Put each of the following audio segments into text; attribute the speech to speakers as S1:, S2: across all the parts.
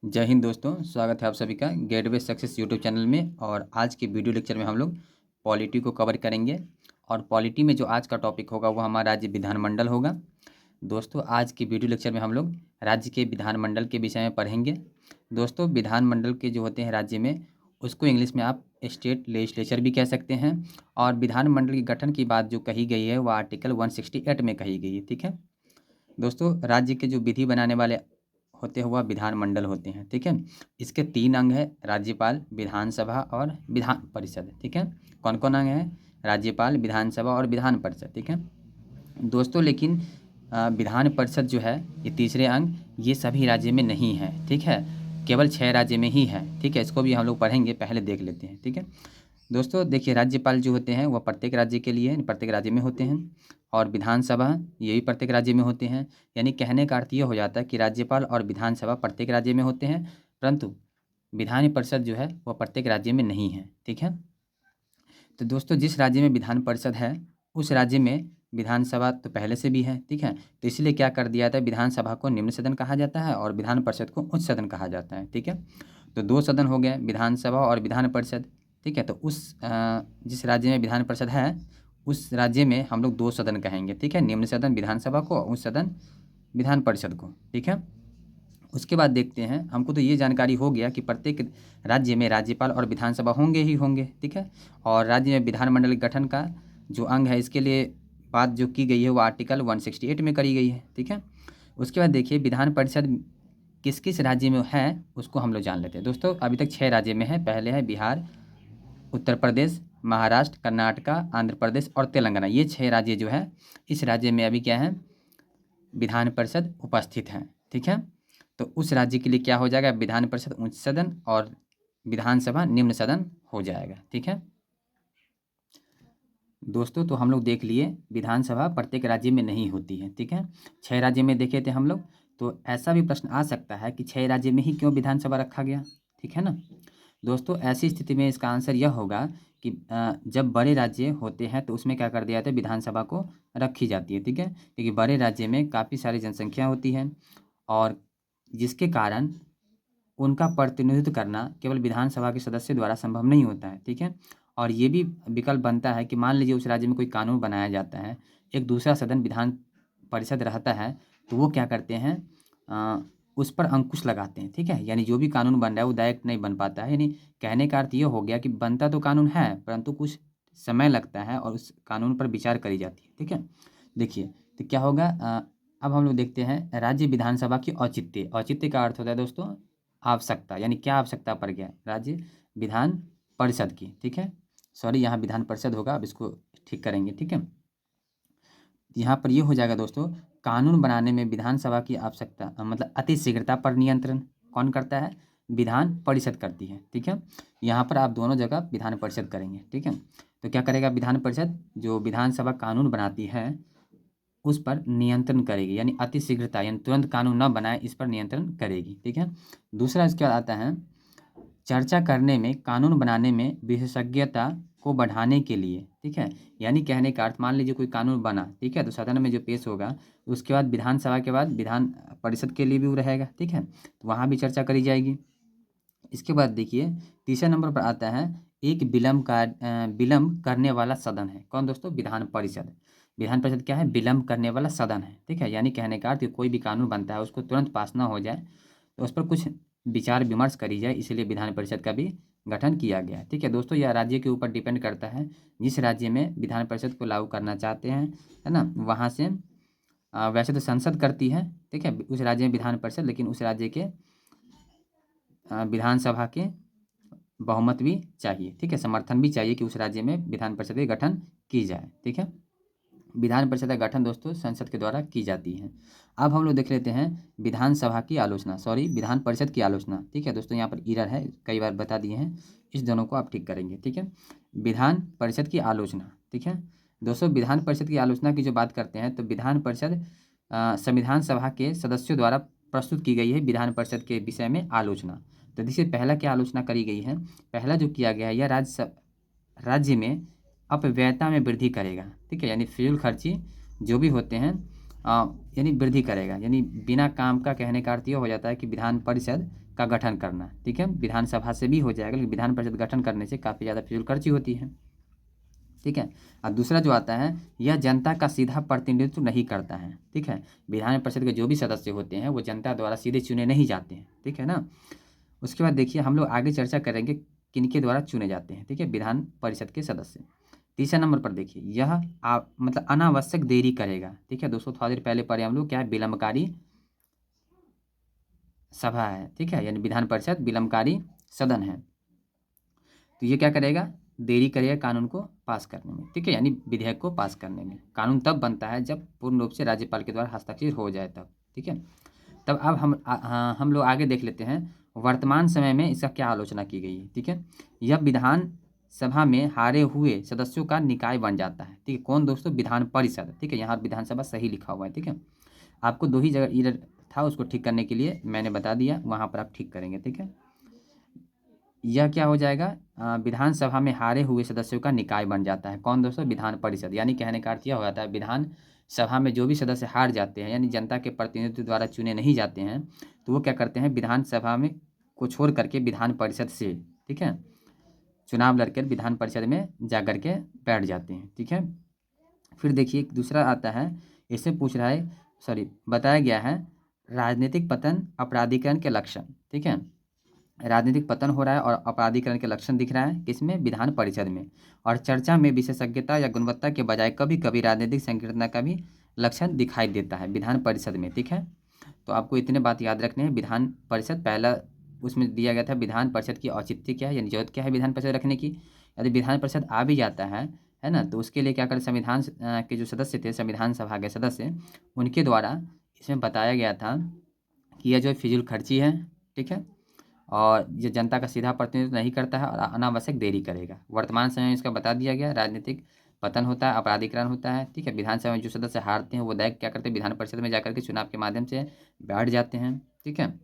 S1: जय हिंद दोस्तों, स्वागत है आप सभी का गेटवे सक्सेस यूट्यूब चैनल में। और आज के वीडियो लेक्चर में हम लोग पॉलिटी को कवर करेंगे। और पॉलिटी में जो आज का टॉपिक होगा वो हमारा राज्य विधानमंडल होगा। दोस्तों, आज के वीडियो लेक्चर में हम लोग राज्य के विधानमंडल के विषय में पढ़ेंगे। दोस्तों, विधानमंडल के जो होते हैं राज्य में, उसको इंग्लिश में आप स्टेट लेजिस्लेचर भी कह सकते हैं। और विधानमंडल के गठन की बात जो कही गई है वह आर्टिकल 168 में कही गई है। ठीक है दोस्तों, राज्य के जो विधि बनाने वाले होते हुआ विधानमंडल होते हैं। ठीक है, इसके 3 अंग है, राज्यपाल, विधानसभा और विधान परिषद। ठीक है, कौन कौन अंग है? राज्यपाल, विधानसभा और विधान परिषद। ठीक है दोस्तों, लेकिन विधान परिषद जो है ये तीसरे अंग, ये सभी राज्य में नहीं है। ठीक है, केवल 6 राज्य में ही है। ठीक है, इसको भी हम लोग पढ़ेंगे, पहले देख लेते हैं। ठीक है दोस्तों, देखिए, राज्यपाल जो होते हैं वह प्रत्येक राज्य के लिए प्रत्येक राज्य में होते हैं। और विधानसभा ये भी प्रत्येक राज्य में होते हैं। यानी कहने का अर्थ ये हो जाता है कि राज्यपाल और विधानसभा प्रत्येक राज्य में होते हैं, परंतु विधान परिषद जो है वह प्रत्येक राज्य में नहीं है। ठीक है, तो दोस्तों, जिस राज्य में विधान परिषद है उस राज्य में विधानसभा तो पहले से भी है। ठीक है, तो इसलिए क्या कर दिया था, विधानसभा को निम्न सदन कहा जाता है और विधान परिषद को उच्च सदन कहा जाता है। ठीक है, तो 2 सदन हो गए, विधानसभा और विधान परिषद। ठीक है, तो जिस राज्य में विधान परिषद है उस राज्य में हम लोग 2 सदन कहेंगे। ठीक है, निम्न सदन विधानसभा को, उच्च सदन विधान परिषद को। ठीक है, उसके बाद देखते हैं, हमको तो ये जानकारी हो गया कि प्रत्येक राज्य में राज्यपाल और विधानसभा होंगे ही होंगे। ठीक है, और राज्य में विधानमंडल गठन का जो अंग है इसके लिए बात जो की गई है वो आर्टिकल 168 में करी गई है। ठीक है, उसके बाद देखिए, विधान परिषद किस किस राज्य में है उसको हम लोग जान लेते हैं। दोस्तों, अभी तक 6 राज्य में है। पहले है बिहार, उत्तर प्रदेश, महाराष्ट्र, कर्नाटका, आंध्र प्रदेश और तेलंगाना। ये 6 राज्य जो है, इस राज्य में अभी क्या है, विधान परिषद उपस्थित है। ठीक है, तो उस राज्य के लिए क्या हो जाएगा, विधान परिषद उच्च सदन और विधानसभा निम्न सदन हो जाएगा। ठीक है दोस्तों, तो हम लोग देख लिए विधानसभा प्रत्येक राज्य में नहीं होती है। ठीक है, 6 राज्य में देखे थे हम लोग। तो ऐसा भी प्रश्न आ सकता है कि 6 राज्य में ही क्यों विधानसभा रखा गया। ठीक है ना दोस्तों, ऐसी स्थिति में इसका आंसर यह होगा कि जब बड़े राज्य होते हैं तो उसमें क्या कर दिया जाता है, विधानसभा को रखी जाती है। ठीक है, क्योंकि बड़े राज्य में काफ़ी सारी जनसंख्या होती है और जिसके कारण उनका प्रतिनिधित्व करना केवल विधानसभा के सदस्य द्वारा संभव नहीं होता है। ठीक है, और ये भी विकल्प बनता है कि मान लीजिए उस राज्य में कोई कानून बनाया जाता है, एक दूसरा सदन विधान परिषद रहता है, तो वो क्या करते हैं, उस पर अंकुश लगाते हैं। ठीक है, यानी जो भी कानून बन रहा है वो डायरेक्ट नहीं बन पाता है। यानी कहने का अर्थ ये हो गया कि बनता तो कानून है, परंतु कुछ समय लगता है और उस कानून पर विचार करी जाती है। ठीक है, देखिए, तो क्या होगा, अब हम लोग देखते हैं राज्य विधानसभा की औचित्य। औचित्य का अर्थ होता है दोस्तों आवश्यकता, यानी क्या आवश्यकता पड़ गया राज्य विधान परिषद की। ठीक है, सॉरी, यहाँ विधान परिषद होगा, अब इसको ठीक करेंगे। ठीक है, यहाँ पर ये हो जाएगा दोस्तों, कानून बनाने में विधानसभा की आवश्यकता, मतलब अति शीघ्रता पर नियंत्रण कौन करता है, विधान परिषद करती है। ठीक है, यहाँ पर आप दोनों जगह विधान परिषद करेंगे। ठीक है, तो क्या करेगा विधान परिषद, जो विधानसभा कानून बनाती है उस पर नियंत्रण करेगी, यानी अति शीघ्रता, यानी तुरंत कानून न बनाए इस पर नियंत्रण करेगी। ठीक है, दूसरा इसके बाद आता है चर्चा करने में, कानून बनाने में विशेषज्ञता को बढ़ाने के लिए। ठीक है, यानी कहने का अर्थ, मान लीजिए कोई कानून बना, ठीक है, तो सदन में जो पेश होगा उसके बाद विधानसभा के बाद विधान परिषद के लिए भी वो रहेगा। ठीक है, तो वहाँ भी चर्चा करी जाएगी। इसके बाद देखिए, तीसरे नंबर पर आता है एक विलम्ब करने वाला सदन है। कौन दोस्तों, विधान परिषद। विधान परिषद क्या है, विलम्ब करने वाला सदन है। ठीक है, यानी कहने का अर्थ कोई भी कानून बनता है उसको तुरंत पास ना हो जाए, तो उस पर कुछ विचार विमर्श करी जाए, इसलिए विधान परिषद का भी गठन किया गया है। ठीक है दोस्तों, यह राज्य के ऊपर डिपेंड करता है, जिस राज्य में विधान परिषद को लागू करना चाहते हैं, है ना, वहाँ से वैसे तो संसद करती है। ठीक है, उस राज्य में विधान परिषद, लेकिन उस राज्य के विधानसभा के बहुमत भी चाहिए। ठीक है, समर्थन भी चाहिए कि उस राज्य में विधान परिषद के गठन की जाए। ठीक है, विधान परिषद का गठन दोस्तों संसद के द्वारा की जाती है। अब हम लोग देख लेते हैं विधानसभा की आलोचना, सॉरी, विधान परिषद की आलोचना। ठीक है दोस्तों, यहाँ पर ईरर है, कई बार बता दिए हैं, इस दोनों को आप ठीक करेंगे। ठीक है, विधान परिषद की आलोचना। ठीक है दोस्तों, विधान परिषद की आलोचना की जो बात करते हैं, तो विधान परिषद संविधान सभा के सदस्यों द्वारा प्रस्तुत की गई है विधान परिषद के विषय में आलोचना। तो देखिए, पहला क्या आलोचना करी गई है, पहला जो किया गया है, यह राज्य में अपव्ययता में वृद्धि करेगा। ठीक है, यानी फिजूल खर्ची जो भी होते हैं यानी वृद्धि करेगा। यानी बिना काम का कहने का अर्थ ये हो जाता है कि विधान परिषद का गठन करना, ठीक है। विधानसभा से भी हो जाएगा, लेकिन विधान परिषद गठन करने से काफ़ी ज़्यादा फिजूल खर्ची होती है, ठीक है। और दूसरा जो आता है, यह जनता का सीधा प्रतिनिधित्व नहीं करता है, ठीक है। विधान परिषद के जो भी सदस्य होते हैं वो जनता द्वारा सीधे चुने नहीं जाते हैं, ठीक है ना। उसके बाद देखिए हम लोग आगे चर्चा करेंगे किनके द्वारा चुने जाते हैं, ठीक है, विधान परिषद के सदस्य। तीसरा नंबर पर देखिए, यह मतलब अनावश्यक देरी करेगा, ठीक है दोस्तों। थोड़ा देर पहले पढ़े हम लोग, क्या है, विलंबकारी सभा है, ठीक है, यानी विधान परिषद विलंबकारी सदन है। तो ये क्या करेगा, देरी करेगा कानून को पास करने में, ठीक है, यानी विधेयक को पास करने में। कानून तब बनता है जब पूर्ण रूप से राज्यपाल के द्वारा हस्ताक्षर हो जाए तब, ठीक है। तब अब हम लोग आगे देख लेते हैं वर्तमान समय में इसका क्या आलोचना की गई है, ठीक है। यह विधान सभा में हारे हुए सदस्यों का निकाय बन जाता है, ठीक है। कौन दोस्तों, विधान परिषद, ठीक है। यहाँ विधानसभा सही लिखा हुआ है, ठीक है। आपको 2 ही जगह एरर था, उसको ठीक करने के लिए मैंने बता दिया, वहाँ पर आप ठीक करेंगे, ठीक है। यह क्या हो जाएगा, विधानसभा में हारे हुए सदस्यों का निकाय बन जाता है। कौन दोस्तों, विधान परिषद। यानी कहने का अर्थ यह हो जाता है विधान सभा में जो भी सदस्य हार जाते हैं, यानी जनता के प्रतिनिधित्व द्वारा चुने नहीं जाते हैं, तो वो क्या करते हैं, विधानसभा में को छोड़ करके विधान परिषद से, ठीक है, चुनाव लड़कर विधान परिषद में जा कर के बैठ जाते हैं, ठीक है। फिर देखिए दूसरा आता है, इससे पूछ रहा है, बताया गया है राजनीतिक पतन अपराधीकरण के लक्षण, ठीक है। राजनीतिक पतन हो रहा है और अपराधीकरण के लक्षण दिख रहा है किसमें, विधान परिषद में। और चर्चा में विशेषज्ञता या गुणवत्ता के बजाय कभी कभी राजनीतिक संकीर्णता का भी लक्षण दिखाई देता है विधान परिषद में, ठीक है। तो आपको इतने बात याद रखने हैं। विधान परिषद पहला उसमें दिया गया था, विधान परिषद की औचित्य क्या है, यानी जरूरत क्या है विधान परिषद रखने की। यदि विधान परिषद आ भी जाता है ना, तो उसके लिए क्या करें, संविधान के जो सदस्य थे, संविधान सभा के सदस्य, उनके द्वारा इसमें बताया गया था कि यह जो फिजूल खर्ची है, ठीक है, और ये जनता का सीधा प्रतिनिधित्व नहीं करता है और अनावश्यक देरी करेगा। वर्तमान समय में इसका बता दिया गया, राजनीतिक पतन होता है, अपराधीकरण होता है, ठीक है। विधानसभा में जो सदस्य हारते हैं वो डायरेक्ट क्या करते हैं, विधान परिषद में जाकर के चुनाव के माध्यम से बैठ जाते हैं, ठीक है।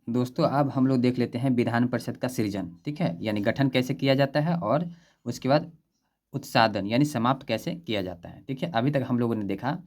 S1: दोस्तों अब हम लोग देख लेते हैं विधान परिषद का सृजन, ठीक है, यानी गठन कैसे किया जाता है और उसके बाद उत्सादन यानी समाप्त कैसे किया जाता है, ठीक है। अभी तक हम लोगों ने देखा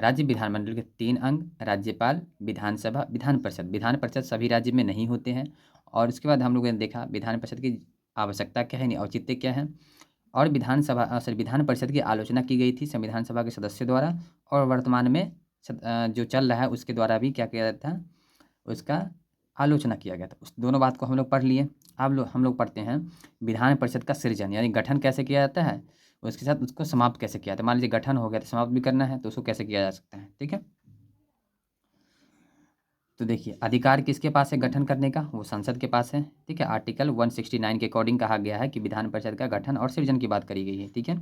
S1: राज्य विधानमंडल के 3 अंग, राज्यपाल, विधानसभा, विधान परिषद। विधान परिषद सभी राज्य में नहीं होते हैं। और उसके बाद हम लोगों ने देखा विधान परिषद की आवश्यकता क्या है, यानी औचित्य क्या है, और विधान परिषद की आलोचना की गई थी संविधान सभा के सदस्यों द्वारा, और वर्तमान में जो चल रहा है उसके द्वारा भी क्या किया जाता है, उसका आलोचना किया गया था। उस दोनों बात को हम लोग पढ़ लिए। अब हम लोग पढ़ते हैं विधान परिषद का सृजन, यानी गठन कैसे किया जाता है, उसके साथ उसको समाप्त कैसे किया जाता है। मान लीजिए गठन हो गया तो समाप्त भी करना है, तो उसको कैसे किया जा सकता है, ठीक है। तो देखिए अधिकार किसके पास है गठन करने का, वो संसद के पास है, ठीक है। आर्टिकल 169 के अकॉर्डिंग कहा गया है कि विधान परिषद का गठन और सृजन की बात करी गई है, ठीक है।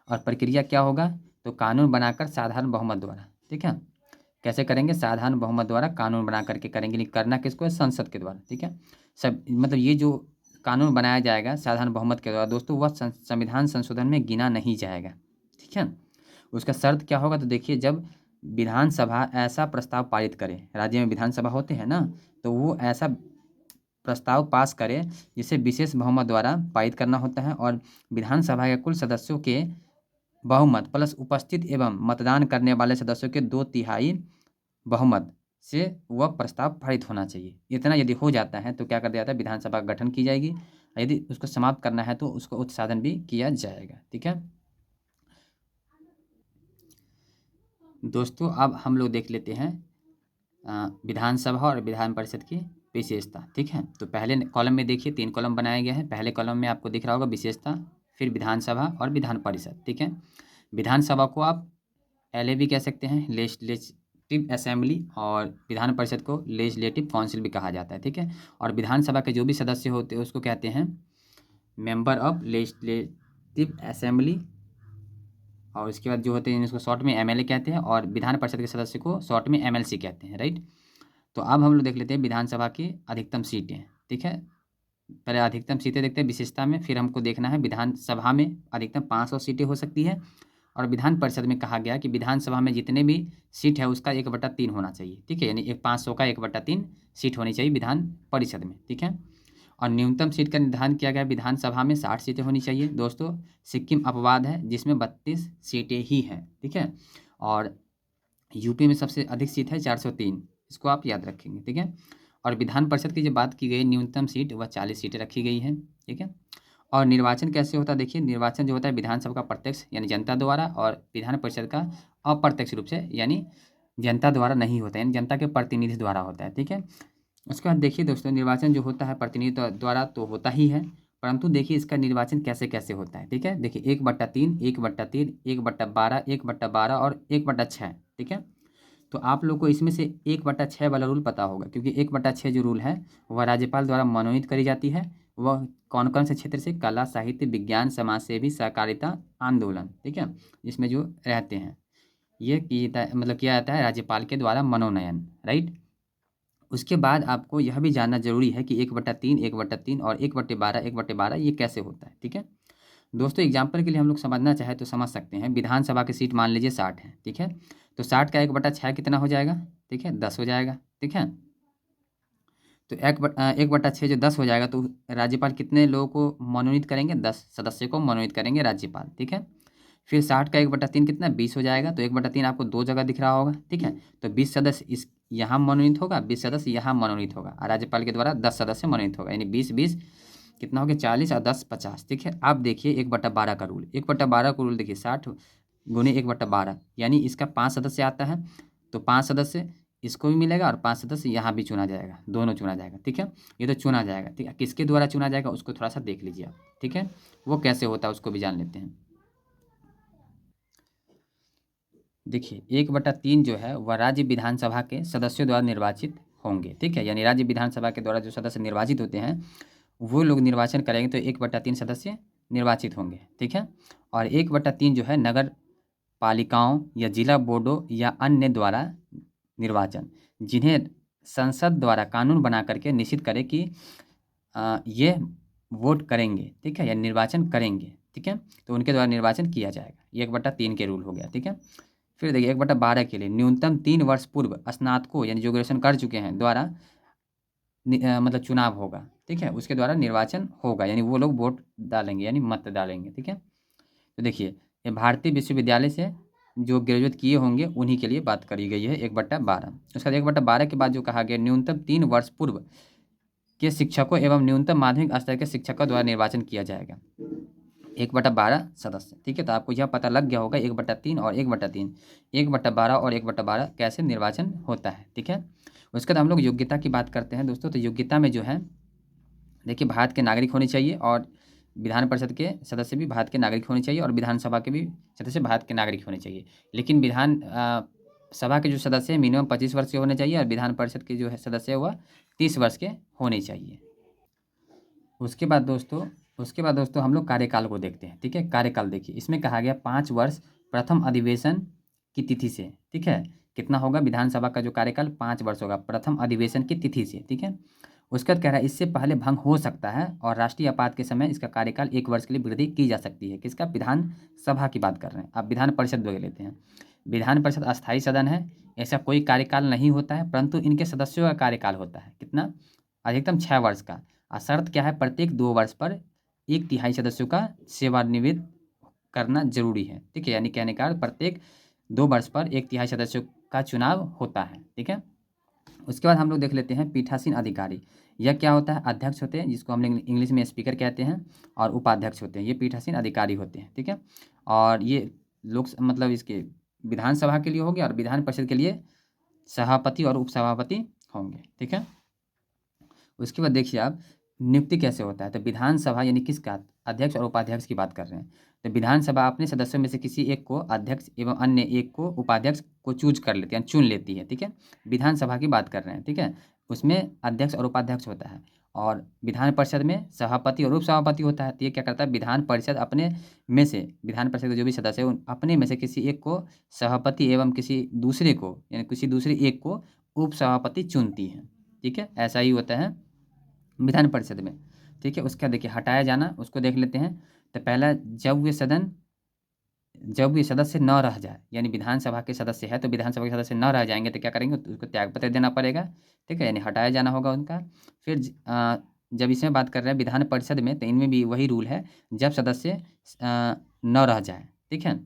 S1: और प्रक्रिया क्या होगा, तो कानून बनाकर साधारण बहुमत द्वारा, ठीक है। कैसे करेंगे, साधारण बहुमत द्वारा कानून बना करके करेंगे, लेकिन करना किसको है, संसद के द्वारा, ठीक है। सब मतलब ये जो कानून बनाया जाएगा साधारण बहुमत के द्वारा दोस्तों, वह संविधान संशोधन में गिना नहीं जाएगा, ठीक है। उसका शर्त क्या होगा, तो देखिए जब विधानसभा ऐसा प्रस्ताव पारित करे, राज्य में विधानसभा होते हैं ना, तो वो ऐसा प्रस्ताव पास करे जिसे विशेष बहुमत द्वारा पारित करना होता है, और विधानसभा के कुल सदस्यों के बहुमत प्लस उपस्थित एवं मतदान करने वाले सदस्यों के 2/3 बहुमत से वह प्रस्ताव पारित होना चाहिए। इतना यदि हो जाता है तो क्या कर दिया जाता है, विधानसभा का गठन की जाएगी। यदि उसको समाप्त करना है तो उसको उत्सादन भी किया जाएगा, ठीक है। दोस्तों अब हम लोग देख लेते हैं विधानसभा और विधान परिषद की विशेषता, ठीक है। तो पहले कॉलम में देखिए 3 कॉलम बनाए गए हैं। पहले कॉलम में आपको दिख रहा होगा विशेषता, फिर विधानसभा और विधान परिषद, ठीक है। विधानसभा को आप एलए भी कह सकते हैं, लेजिस्लेटिव असेंबली, और विधान परिषद को लेजिस्लेटिव काउंसिल भी कहा जाता है, ठीक है। और विधानसभा के जो भी सदस्य होते हैं उसको कहते हैं मेंबर ऑफ लेजिस्लेटिव असेंबली, और उसके बाद जो होते हैं इसको शॉर्ट में एमएलए कहते हैं, और विधान परिषद के सदस्य को शॉर्ट में एमएलसी कहते हैं, राइट। तो अब हम लोग देख लेते हैं विधानसभा की अधिकतम सीटें, ठीक है। पहले अधिकतम सीटें देखते हैं विशेषता में, फिर हमको देखना है विधानसभा में अधिकतम 500 सीटें हो सकती है, और विधान परिषद में कहा गया कि विधानसभा में जितने भी सीट है उसका 1/3 होना चाहिए, ठीक है। यानी 500 का 1/3 सीट होनी चाहिए विधान परिषद में, ठीक है। और न्यूनतम सीट का निर्धारण किया गया विधानसभा में 60 सीटें होनी चाहिए। दोस्तों सिक्किम अपवाद है जिसमें 32 सीटें ही हैं, ठीक है। और यूपी में सबसे अधिक सीट है 403, इसको आप याद रखेंगे, ठीक है। और विधान परिषद की जो बात की गई न्यूनतम सीट वह 40 सीटें रखी गई हैं, ठीक है। और निर्वाचन कैसे होता है, देखिए निर्वाचन जो होता है विधानसभा का प्रत्यक्ष यानी जनता द्वारा, और विधान परिषद का अप्रत्यक्ष रूप से यानी जनता द्वारा नहीं होता है, यानी जनता के प्रतिनिधि द्वारा होता है, ठीक है। उसके बाद देखिए दोस्तों निर्वाचन जो होता है प्रतिनिधि द्वारा तो होता ही है, परंतु देखिए इसका निर्वाचन कैसे कैसे होता है, ठीक है। देखिए 1/3, 1/3, 1/12, 1/12 और 1/6, ठीक है। तो आप लोग को इसमें से 1/6 वाला रूल पता होगा, क्योंकि 1/6 जो रूल है वह राज्यपाल द्वारा मनोनीत करी जाती है। वह कौन कौन से क्षेत्र से, कला, साहित्य, विज्ञान, समाज सेवी, सहकारिता, आंदोलन, ठीक है, जिसमें जो रहते हैं ये किया जाता है राज्यपाल के द्वारा मनोनयन, राइट। उसके बाद आपको यह भी जानना जरूरी है कि 1/3, 1/3 और 1/12, 1/12 ये कैसे होता है, ठीक है। दोस्तों एग्जाम्पल के लिए हम लोग समझना चाहे तो समझ सकते हैं। विधानसभा की सीट मान लीजिए 60 है, ठीक है। तो 60 का 1/6 कितना हो जाएगा, ठीक है, 10 हो जाएगा, ठीक है। तो 1/6 जो 10 हो जाएगा, तो राज्यपाल कितने लोगों को मनोनीत करेंगे, 10 सदस्य को मनोनीत करेंगे राज्यपाल, ठीक है। फिर 60 का 1/3 कितना, 20 हो जाएगा। तो 1/3 आपको दो जगह दिख रहा होगा, ठीक है। तो 20 सदस्य इस यहाँ मनोनीत होगा, 20 सदस्य यहाँ मनोनीत होगा, और राज्यपाल के द्वारा 10 सदस्य मनोनीत होगा, यानी 20-20 कितना हो गया, 40 और 10 50, ठीक है। आप देखिए 1/12 का रूल, 1/12 का रूल देखिए 60 गुने 1/12, यानी इसका 5 सदस्य आता है, तो 5 सदस्य इसको भी मिलेगा और 5 सदस्य यहाँ भी चुना जाएगा, दोनों चुना जाएगा, ठीक है। ये तो चुना जाएगा, ठीक है। किसके द्वारा चुना जाएगा उसको थोड़ा सा देख लीजिए आप, ठीक है, वो कैसे होता है उसको भी जान लेते हैं। देखिए 1/3 जो है वह राज्य विधानसभा के सदस्यों द्वारा निर्वाचित होंगे, ठीक है, यानी राज्य विधानसभा के द्वारा जो सदस्य निर्वाचित होते हैं वो लोग निर्वाचन करेंगे, तो 1/3 सदस्य निर्वाचित होंगे, ठीक है। और 1/3 जो है नगर पालिकाओं या जिला बोर्डों या अन्य द्वारा निर्वाचन, जिन्हें संसद द्वारा कानून बना करके निश्चित करे कि ये वोट करेंगे, ठीक है, या निर्वाचन करेंगे, ठीक है, तो उनके द्वारा निर्वाचन किया जाएगा। ये 1/3 के रूल हो गया, ठीक है। फिर देखिए 1/12 के लिए न्यूनतम 3 वर्ष पूर्व स्नातकों यानी जो ग्रेजुएशन कर चुके हैं द्वारा मतलब चुनाव होगा, ठीक है, उसके द्वारा निर्वाचन होगा, यानी वो लोग वोट डालेंगे यानी मत डालेंगे, ठीक है। तो देखिए ये भारतीय विश्वविद्यालय से जो ग्रेजुएट किए होंगे उन्हीं के लिए बात करी गई है 1/12। उसके बाद 1/12 के बाद जो कहा गया न्यूनतम 3 वर्ष पूर्व के शिक्षकों एवं न्यूनतम माध्यमिक स्तर के शिक्षकों द्वारा निर्वाचन किया जाएगा, 1/12 सदस्य, ठीक है। तो आपको यह पता लग गया होगा 1/3 और 1/3, 1/12 और 1/12 कैसे निर्वाचन होता है, ठीक है। उसके बाद हम लोग योग्यता की बात करते हैं दोस्तों। तो योग्यता में जो है देखिए भारत के नागरिक होने चाहिए, और विधान परिषद के सदस्य भी भारत के नागरिक होने चाहिए, और विधानसभा के भी सदस्य भारत के नागरिक होने चाहिए। लेकिन सभा के जो सदस्य हैं मिनिमम 25 वर्ष के होने चाहिए, और विधान परिषद के जो है सदस्य है वह 30 वर्ष के होने चाहिए। उसके बाद दोस्तों हम लोग कार्यकाल को देखते हैं, ठीक है। कार्यकाल देखिए इसमें कहा गया 5 वर्ष प्रथम अधिवेशन की तिथि से, ठीक है। कितना होगा विधानसभा का जो कार्यकाल 5 वर्ष होगा प्रथम अधिवेशन की तिथि से, ठीक है। उसके बाद कह रहा है इससे पहले भंग हो सकता है, और राष्ट्रीय आपात के समय इसका कार्यकाल 1 वर्ष के लिए वृद्धि की जा सकती है। किसका, विधानसभा की बात कर रहे हैं। अब विधान परिषद ले लेते हैं। विधान परिषद अस्थायी सदन है, ऐसा कोई कार्यकाल नहीं होता है, परंतु इनके सदस्यों का कार्यकाल होता है कितना, अधिकतम 6 वर्ष का। और शर्त क्या है, प्रत्येक 2 वर्ष पर 1/3 सदस्यों का सेवानिवृत्त करना जरूरी है, ठीक है। यानी कहने का प्रत्येक 2 वर्ष पर 1/3 सदस्यों का चुनाव होता है, ठीक है। उसके बाद हम लोग देख लेते हैं पीठासीन अधिकारी। यह क्या होता है, अध्यक्ष होते हैं जिसको हम लोग इंग्लिश में स्पीकर कहते हैं, और उपाध्यक्ष होते हैं, ये पीठासीन अधिकारी होते हैं, ठीक है। और ये लोक मतलब इसके विधानसभा के लिए हो गया, और विधान परिषद के लिए सभापति और उपसभापति होंगे, ठीक है। उसके बाद देखिए आप नियुक्ति कैसे होता है। तो विधानसभा यानी किसका, अध्यक्ष और उपाध्यक्ष की बात कर रहे हैं। तो विधानसभा अपने सदस्यों में से किसी एक को अध्यक्ष एवं अन्य एक को उपाध्यक्ष को चूज कर लेती है, चुन लेती है, ठीक है। विधानसभा की बात कर रहे हैं, ठीक है। उसमें अध्यक्ष और उपाध्यक्ष होता है, और विधान परिषद में सभापति और उपसभापति होता है। तो ये क्या करता है, विधान परिषद अपने में से, विधान परिषद के जो भी सदस्य हैं अपने में से किसी एक को सभापति एवं किसी दूसरे को यानी किसी दूसरे एक को उपसभापति चुनती है, ठीक है। ऐसा ही होता है विधान परिषद में, ठीक है। उसका देखिए हटाया जाना, उसको देख लेते हैं। तो पहला, जब वे सदस्य न रह जाए, यानी विधानसभा के सदस्य है तो विधानसभा के सदस्य न रह जाएंगे तो क्या करेंगे, तो उसको त्यागपत्र देना पड़ेगा, ठीक है, यानी हटाया जाना होगा उनका। फिर जब इसमें बात कर रहे हैं विधान परिषद में, तो इनमें भी वही रूल है, जब सदस्य न रह जाए, ठीक है।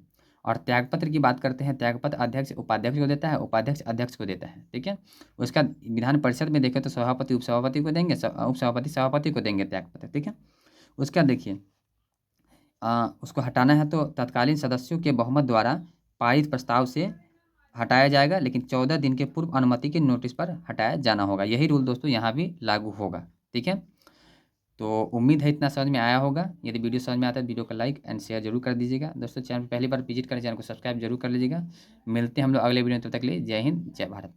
S1: और त्यागपत्र की बात करते हैं, त्यागपत्र अध्यक्ष उपाध्यक्ष को देता है, उपाध्यक्ष अध्यक्ष को देता है, ठीक है। उसका विधान परिषद में देखें तो सभापति उपसभापति को देंगे, उपसभापति सभापति को देंगे त्यागपत्र, ठीक है। उसका देखिए उसको हटाना है तो तत्कालीन सदस्यों के बहुमत द्वारा पारित प्रस्ताव से हटाया जाएगा, लेकिन 14 दिन के पूर्व अनुमति के नोटिस पर हटाया जाना होगा। यही रूल दोस्तों यहाँ भी लागू होगा, ठीक है। तो उम्मीद है इतना समझ में आया होगा। यदि वीडियो समझ में आता है वीडियो को लाइक एंड शेयर जरूर कर दीजिएगा। दोस्तों चैनल पर पहली बार विजिट करें, चैनल को सब्सक्राइब जरूर कर लीजिएगा। मिलते हैं हम लोग अगले वीडियो में, तब तक के लिए जय हिंद जय भारत।